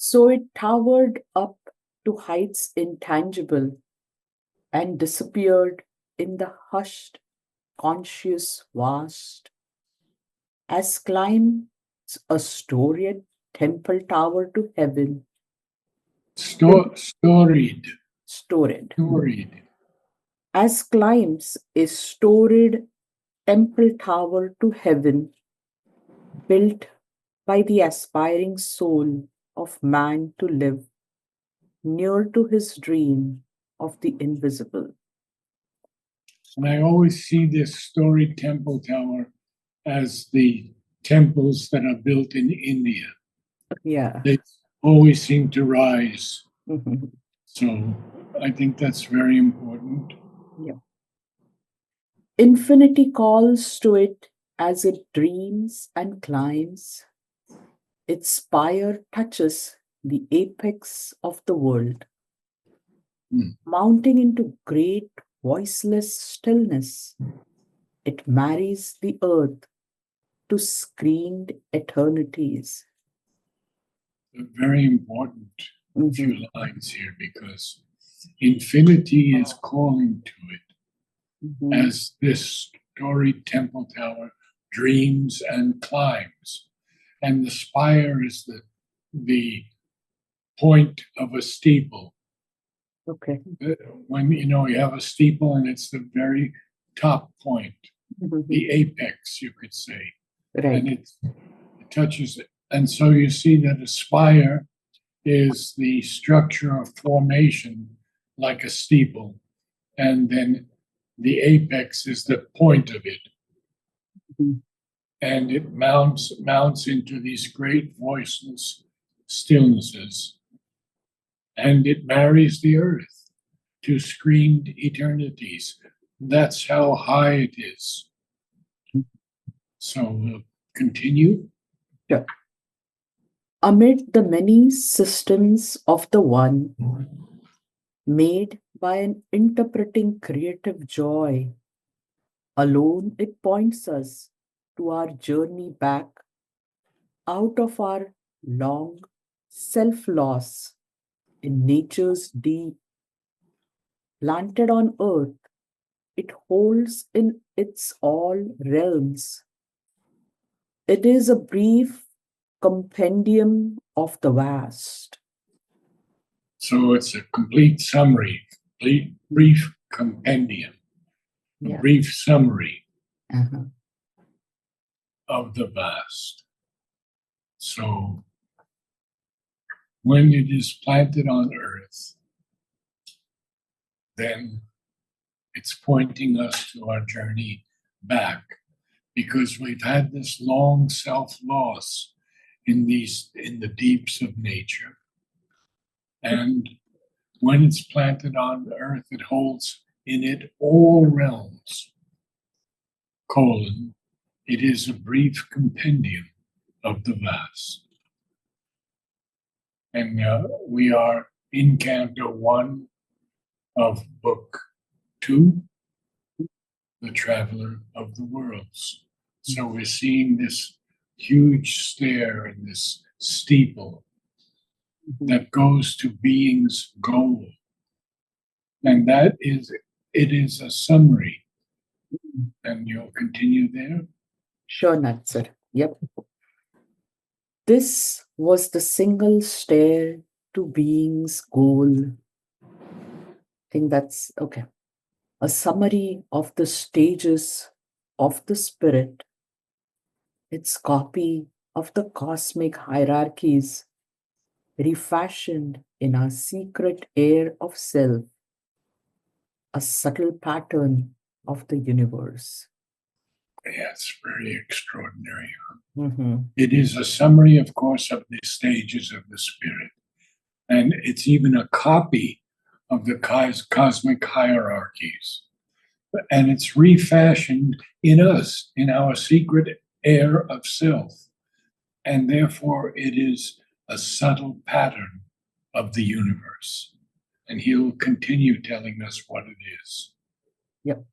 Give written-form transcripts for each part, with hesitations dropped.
So it towered up to heights intangible and disappeared in the hushed, conscious vast, as climbs a storied temple tower to heaven, built Storied, storied, storied. as climbs a storied temple tower to heaven, built by the aspiring soul of man to live near to his dream of the invisible. And I always see this storied temple tower as the temples that are built in India. Yeah. They always seem to rise. Mhm. So I think that's very important. Yeah. Infinity calls to it as it dreams and climbs. Its spire touches the apex of the world, Mm. mounting into great voiceless stillness. It marries the earth to screened eternities. Very important few Mhm, lines here because infinity is calling to it mhm. as this storied temple tower dreams and climbs. And the spire is the point of a steeple. Okay. When you have a steeple and it's the very top point, Mhm. the apex, you could say, and Right. it touches it. And so you see that a spire is the structure of formation like a steeple, and then the apex is the point of it, Mhm. and it mounts into these great voiceless stillnesses, and it marries the earth to screamed eternities. That's how high it is. So we'll continue. Sure. Amid the many systems of the one, made by an interpreting creative joy, alone it points us to our journey back out of our long self loss in nature's deep. Planted on earth, it holds in its all realms. It is a brief compendium of the vast. So it's a complete summary, complete brief compendium, a Yeah. brief summary Uh-huh. of the vast. So when it is planted on earth, then it's pointing us to our journey back because we've had this long self loss in the deeps of nature. And when it's planted on earth, it holds in it all realms, colon, it is a brief compendium of the vast. And we are in Canto 1 of Book 2, The Traveler of the Worlds. So we're seeing this huge stair and this steeple Mhm. that goes to being's goal. And it is a summary. And you'll continue there. Sure, Natsar. Yep. This was the single stair to being's goal. I think that's okay. A summary of the stages of the spirit, its copy of the cosmic hierarchies refashioned in our secret air of self, a subtle pattern of the universe. Yeah, it's very extraordinary. Mhm. It is a summary, of course, of the stages of the spirit. And it's even a copy of the cosmic hierarchies. And it's refashioned in us, in our secret air of self. And therefore, it is a subtle pattern of the universe. And he'll continue telling us what it is. Yep.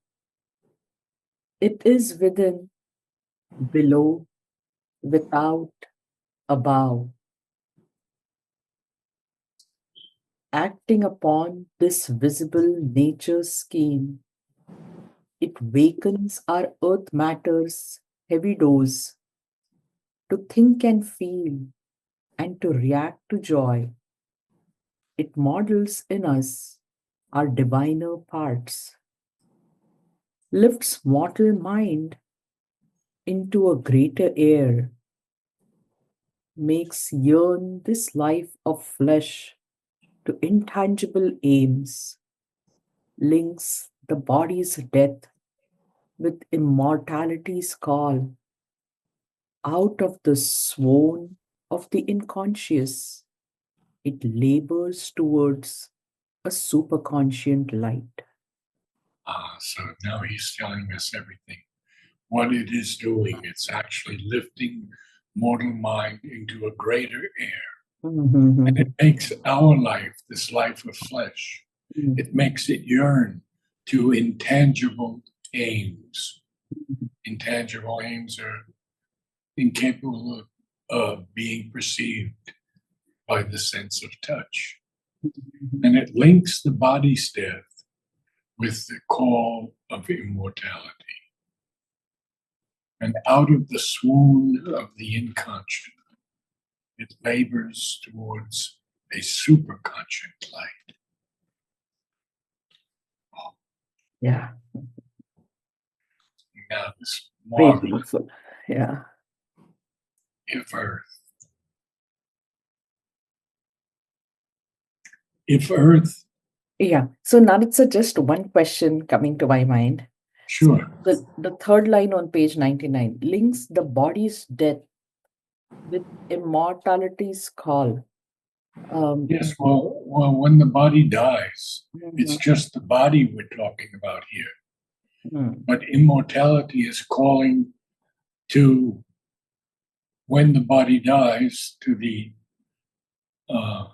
It is within, below, without, above. acting upon this visible nature scheme. It wakens our earth matter's heavy dose to think and feel and to react to joy. It models in us our diviner parts, lifts mortal mind into a greater air, makes yearn this life of flesh to intangible aims, links the body's death with immortality's call, out of the swoon of the unconscious, it labors towards a superconscient light. So now he's telling us everything. What it is doing, it's actually lifting mortal mind into a greater air. And it makes our life, this life of flesh, it makes it yearn to intangible aims. Intangible aims are incapable of being perceived by the sense of touch. And it links the body's death with the call of immortality. And out of the swoon of the inconscient, it labors towards a superconscient light. Yeah, Now, this very marvelous beautiful. Yeah. if Earth. If Earth, Yeah. So now it's just one question coming to my mind. So sure. the third line on page 99 links the body's death with immortality's call. Yes, well, when the body dies, it's Mhm, just the body we're talking about here. mhm. But immortality is calling to, when the body dies, to the uh,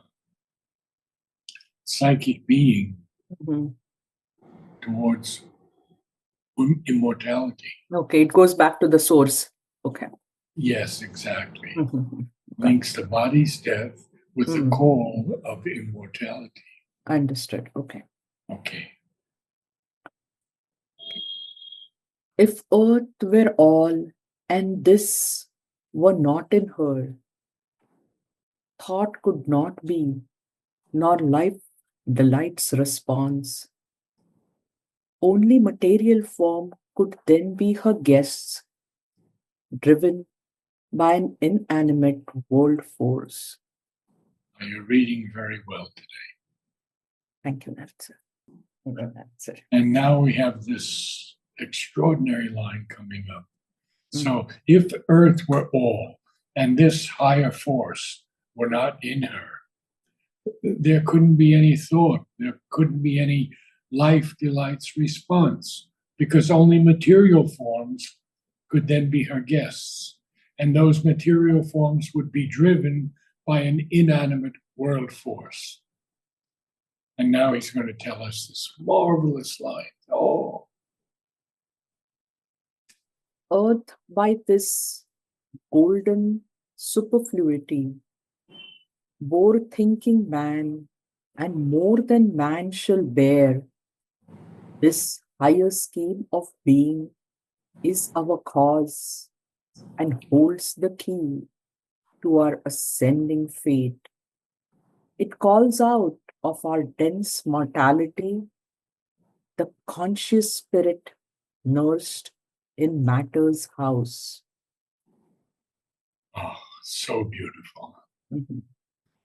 psychic being Mhm. towards immortality. Okay, it goes back to the source. Okay. Yes, exactly. Mhm. Got Links the body's death with the Mm. call of immortality. Understood. Okay. Okay. If earth were all and this were not in her, thought could not be, nor life delight's response. Only material form could then be her guests, driven by an inanimate world force. You're reading very well today. Thank you, Narad. Narad. And now we have this extraordinary line coming up. Mm. So, if Earth were all and this higher force were not in her, there couldn't be any thought, there couldn't be any life delights response, because only material forms could then be her guests. And those material forms would be driven by an inanimate world force. And now he's going to tell us this marvelous line. Oh, Earth, by this golden superfluity, bore thinking man, and more than man shall bear. This higher scheme of being is our cause and holds the key to our ascending fate. It calls out of our dense mortality the conscious spirit nursed in matter's house. oh, so beautiful. Mhm.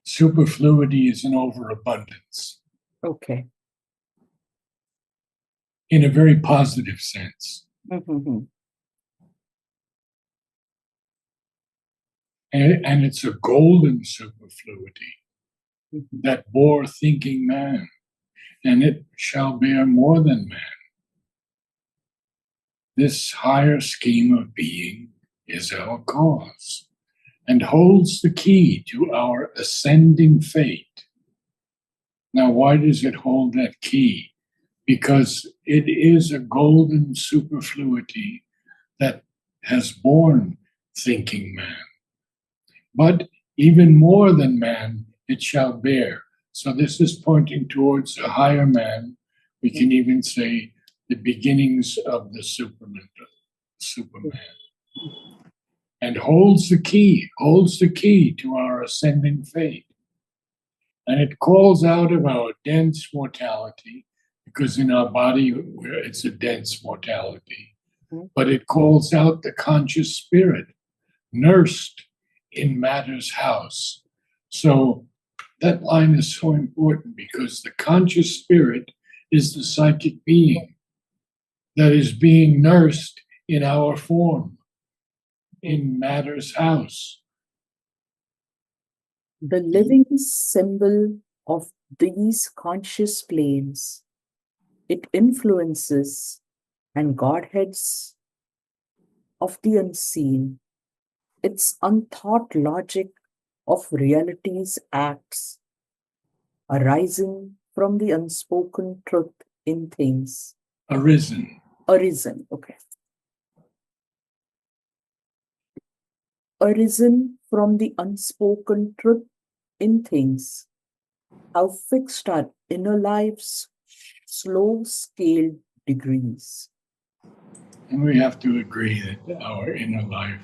Superfluity is an overabundance Okay. in a very positive sense. Mhm. And it's a golden superfluity Mhm. that bore thinking man, and it shall bear more than man. This higher scheme of being is our cause and holds the key to our ascending fate. Now, why does it hold that key? Because it is a golden superfluity that has born thinking man. But even more than man, it shall bear So this is pointing towards a higher man. We can even say the beginnings of the Superman, and holds the key to our ascending fate. And it calls out of our dense mortality, because in our body it's a dense mortality, but it calls out the conscious spirit nursed in matter's house. So that line is so important, because the conscious spirit is the psychic being that is being nursed in our form, in matter's house. The living symbol of these conscious planes, it influences and Godheads of the unseen, its unthought logic of reality's acts, arising from the unspoken truth in things. Arisen. Arisen, okay. Arisen from the unspoken truth in things. How fixed our inner life's slow scaled degrees. And we have to agree that our inner life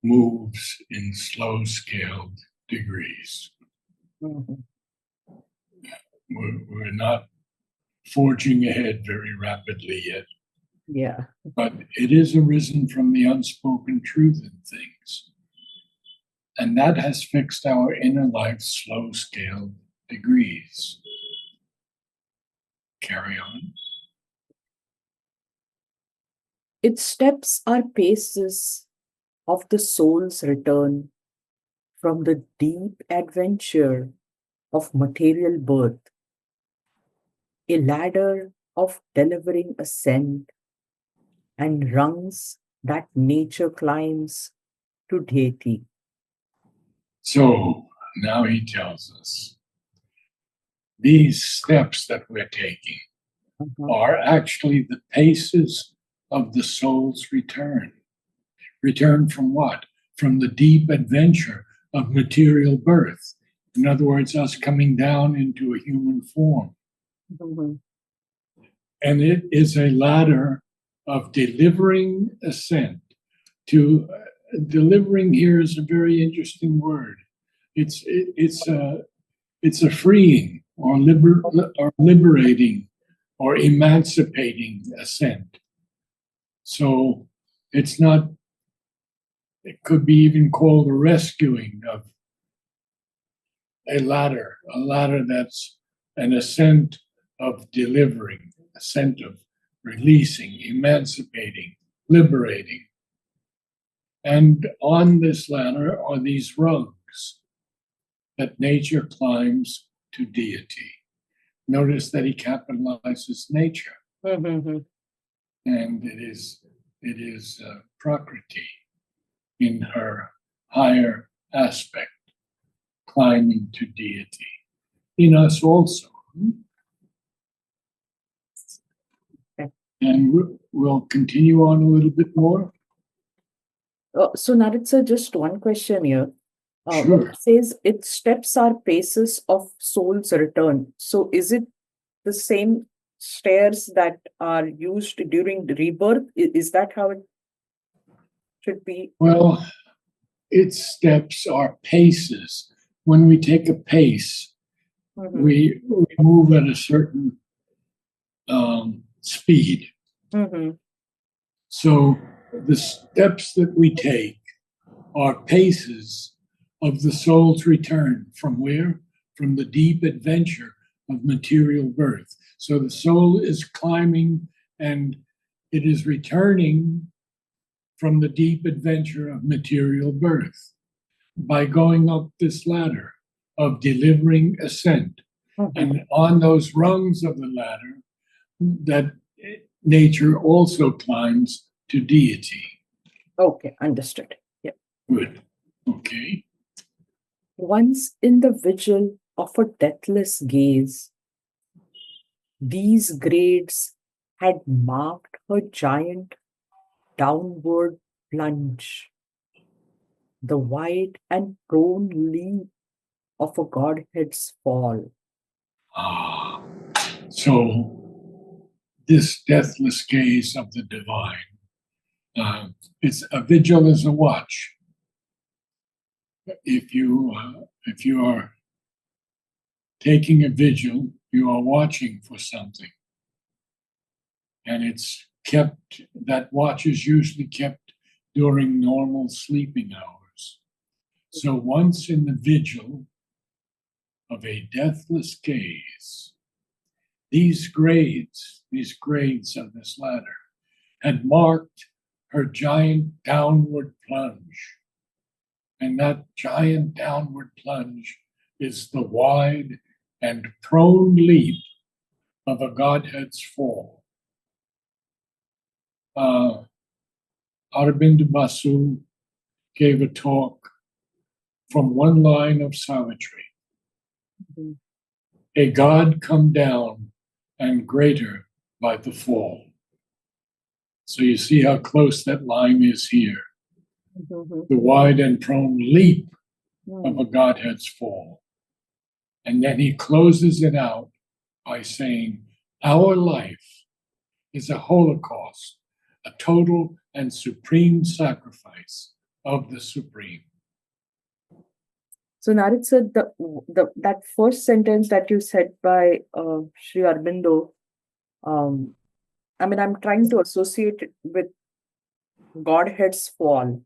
moves in slow scaled degrees. Mhm. We're not forging ahead very rapidly yet, Yeah. but it is arisen from the unspoken truth in things. And that has fixed our inner life's slow scaled degrees. Carry on. Its steps are paces of the soul's return from the deep adventure of material birth, a ladder of delivering ascent and rungs that nature climbs to deity. So now he tells us these steps that we're taking Uh-huh. are actually the paces of the soul's return. Return from what? From the deep adventure of material birth. In other words, us coming down into a human form. Mhm. And it is a ladder of delivering ascent. To delivering here is a very interesting word. It's a freeing or liberating or emancipating ascent. So it's not. It could be even called a rescuing of a ladder that's an ascent of delivering, ascent of releasing, emancipating, liberating. And on this ladder are these rungs that nature climbs to deity. Notice that he capitalizes nature, Mhm. and it is Prakriti in her higher aspect, climbing to deity. In us also. Okay. And we'll continue on a little bit more. So, Narad sir, just one question here. When Sure. it says its steps are paces of soul's return, so is it the same stairs that are used during the rebirth? Is that how it should be? Well, its steps are paces. When we take a pace, Mhm. we move at a certain speed. Mhm. So the steps that we take are paces of the soul's return from where? From the deep adventure of material birth. So the soul is climbing and it is returning from the deep adventure of material birth by going up this ladder of delivering ascent. Mhm. And on those rungs of the ladder, that nature also climbs to deity. Okay, understood. Yeah. Good. Okay. Once in the vigil of a deathless gaze, these grades had marked her giant downward plunge, the wide and prone leap of a Godhead's fall. Ah, so this deathless gaze of the divine, it's a vigil is a watch. If you are taking a vigil, you are watching for something, and it's kept. That watch is usually kept during normal sleeping hours. So once in the vigil of a deathless gaze, these grades of this ladder had marked her giant downward plunge. And that giant downward plunge is the wide and prone leap of a Godhead's fall. Aurobindo Basu gave a talk from one line of Savitri. Mhm. A God come down and greater by the fall. So you see how close that line is here. Mhm. The wide and prone leap of a Mm. Godhead's fall. And then he closes it out by saying, our life is a holocaust, a total and supreme sacrifice of the Supreme. So Narad said that first sentence that you said by Sri Aurobindo, I mean, I'm trying to associate it with Godhead's fall.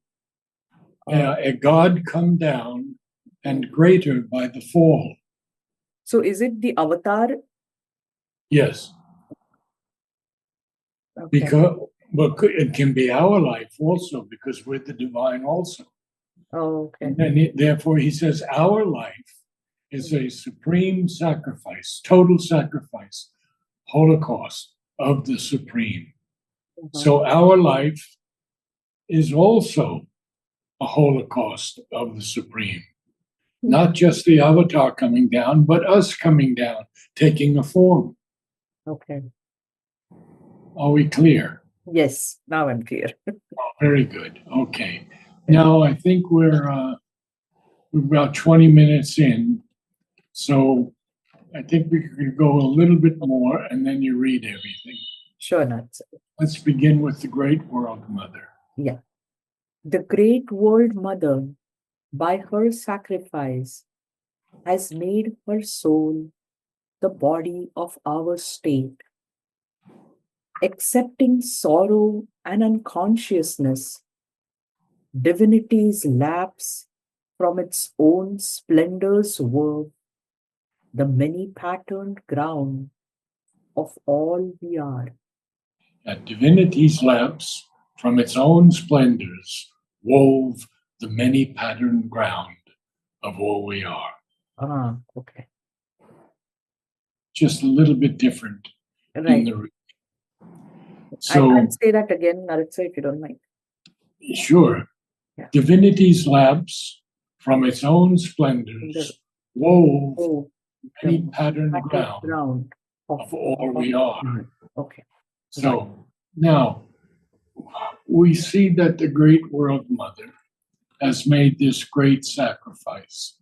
A God come down and greater by the fall. So is it the avatar? Yes, Okay. because it can be our life also, because we're the divine also. Oh, okay. And then therefore he says our life is a supreme sacrifice, total sacrifice, holocaust of the Supreme. So our life is also a holocaust of the Supreme. Not just the avatar coming down, but us coming down, taking a form. Okay. Are we clear? Yes, now I'm clear. Very good. Okay. Now I think we're about 20 minutes in. So I think we could go a little bit more and then you read everything. Sure, Narad. Let's begin with the Great World Mother. Yeah. The Great World Mother, by her sacrifice, has made her soul the body of our state. Accepting sorrow and unconsciousness, divinity's lapse from its own splendor's wove, the many patterned ground of all we are. At divinity's lapse from its own splendors wove the many patterned ground of all we are. Ah, okay. Just a little bit different in Right. the. I'll So say that again, Naritsa, if you don't mind. sure, Yeah. divinity's lapse from its own splendors wove Oh, many the patterned patterned ground ground of all we are. Okay. So now we see that the Great World Mother has made this great sacrifice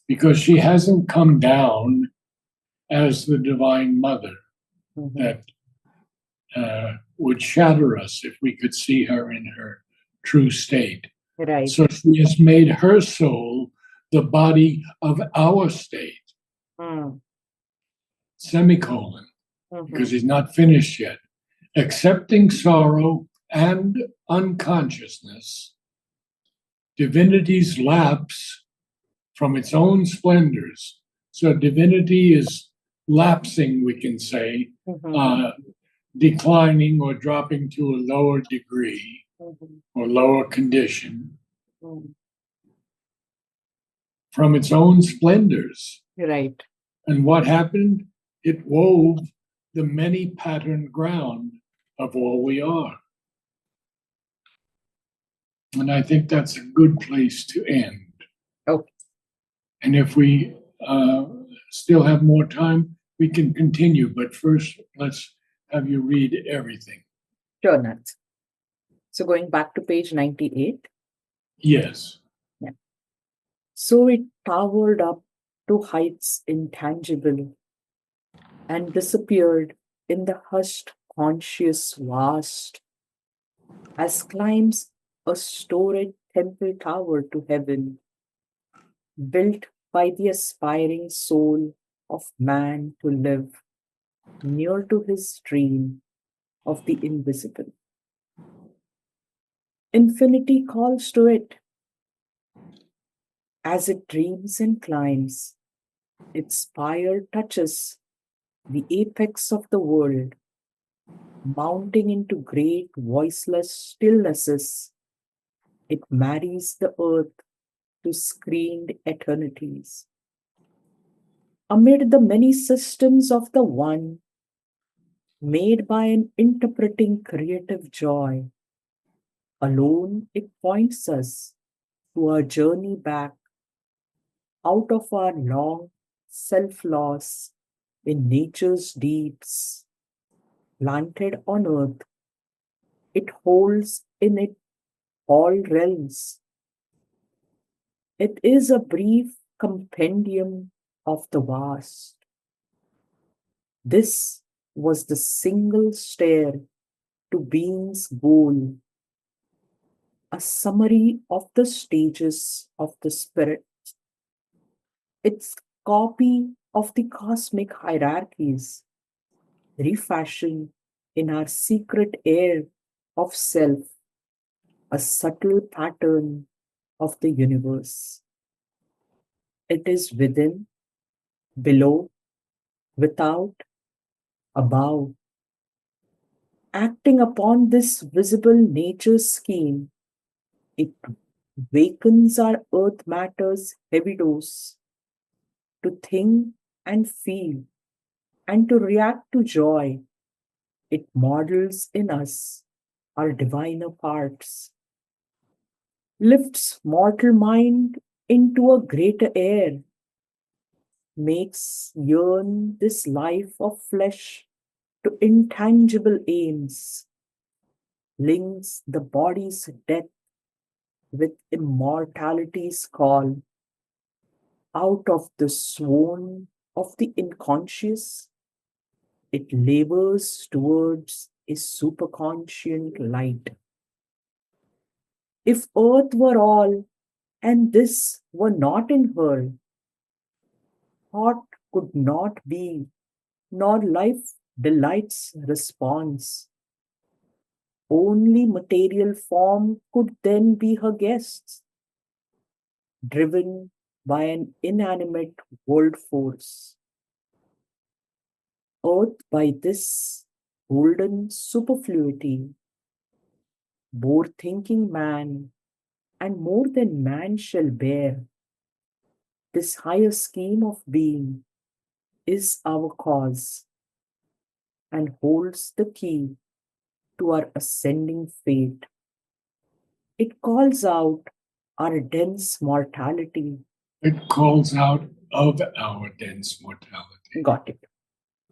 because she hasn't come down as the Divine Mother Mhm. that would shatter us if we could see her in her true state. Right. So she has made her soul the body of our state, Mm. semicolon, because he's not finished yet. Accepting sorrow and unconsciousness, divinity's lapse from its own splendors. So divinity is lapsing, we can say, declining or dropping to a lower degree or lower condition from its own splendors. Right. And what happened? It wove the many patterned ground of all we are. And I think that's a good place to end. Okay. And if we still have more time, we can continue. But first, let's have you read everything. Sure, Nats. So going back to page 98. Yes. Yeah. So it towered up to heights intangible and disappeared in the hushed conscious vast as climbs a storied temple tower to heaven, built by the aspiring soul of man to live near to his dream of the invisible. Infinity calls to it as it dreams and climbs. Its spire touches the apex of the world, mounting into great voiceless stillnesses. It marries the earth to screened eternities. Amid the many systems of the one, made by an interpreting creative joy, alone it points us to our journey back out of our long self loss in nature's deeps. Planted on earth, it holds in it all realms. It is a brief compendium of the vast. This was the single stair to being's goal, a summary of the stages of the spirit, its copy of the cosmic hierarchies, refashioned in our secret air of self, a subtle pattern of the universe. It is within, below, without, above, acting upon this visible nature scheme. It wakens our earth matter's heavy dose to think and feel and to react to joy. It models in us our diviner parts, lifts mortal mind into a greater air, makes yearn this life of flesh to intangible aims, links the body's death with immortality's call. Out of the swoon of the unconscious, it labors towards a superconscient light. If earth were all, and this were not in her, thought could not be, nor life delight's response. Only material form could then be her guests, driven by an inanimate world force. Earth, by this golden superfluity, bore thinking man, and more than man shall bear. This higher scheme of being is our cause and holds the key to our ascending fate. It calls out our dense mortality. It calls out of our dense mortality. Got it.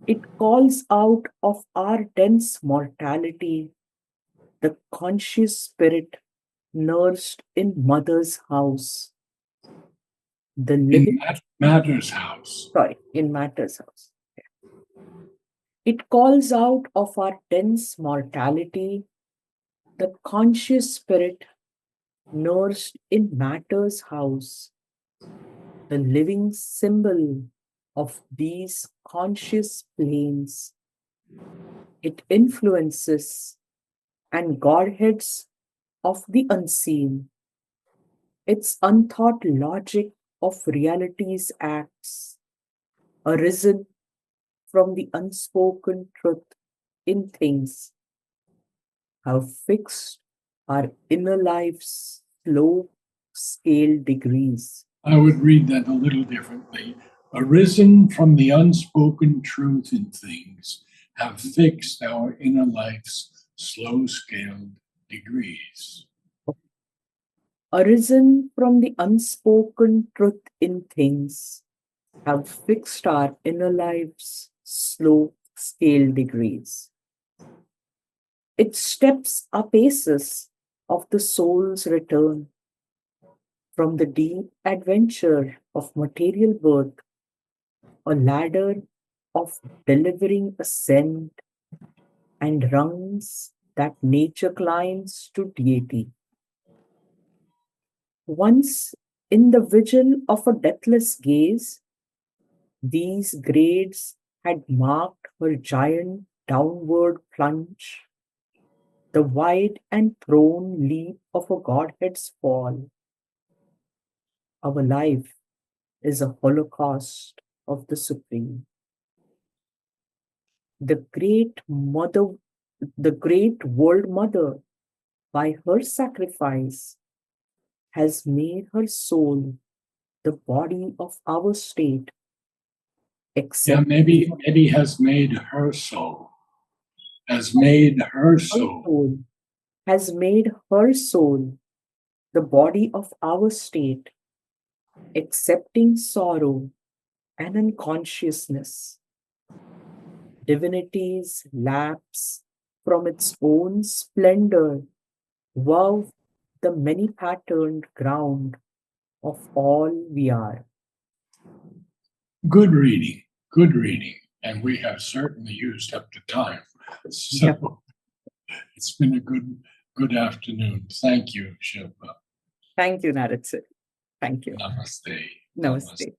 It calls out of our dense mortality the conscious spirit nursed in mother's house, the In living, Matter's house. sorry, in matter's house. It calls out of our dense mortality the conscious spirit nursed in matter's house, the living symbol of these conscious planes. It influences and godheads of the unseen, its unthought logic of reality's acts, arisen from the unspoken truth in things, have fixed our inner life's slow scale degrees. I would read that a little differently. Arisen from the unspoken truth in things, have fixed our inner life's slow scaled degrees. Arisen from the unspoken truth in things, have fixed our inner life's slow scale degrees. Its steps are paces of the soul's return from the deep adventure of material birth a ladder of delivering ascent and rungs that nature climbs to deity. Once, in the vigil of a deathless gaze, these grades had marked her giant downward plunge, the wide and prone leap of a godhead's fall. Our life is a holocaust of the Supreme. The great mother, the great world mother, by her sacrifice, has made her soul the body of our state, Yeah, except maybe has made her soul, has made her her soul. soul has made her soul the body of our state, accepting sorrow and unconsciousness. Divinity's lapse from its own splendor, wow, the many patterned ground of all we are. Good reading, good reading. And we have certainly used up the time. Yep. So it's been a good afternoon. Thank you, Shilpa. Thank you, Narad. Thank you. Namaste. Namaste. Namaste.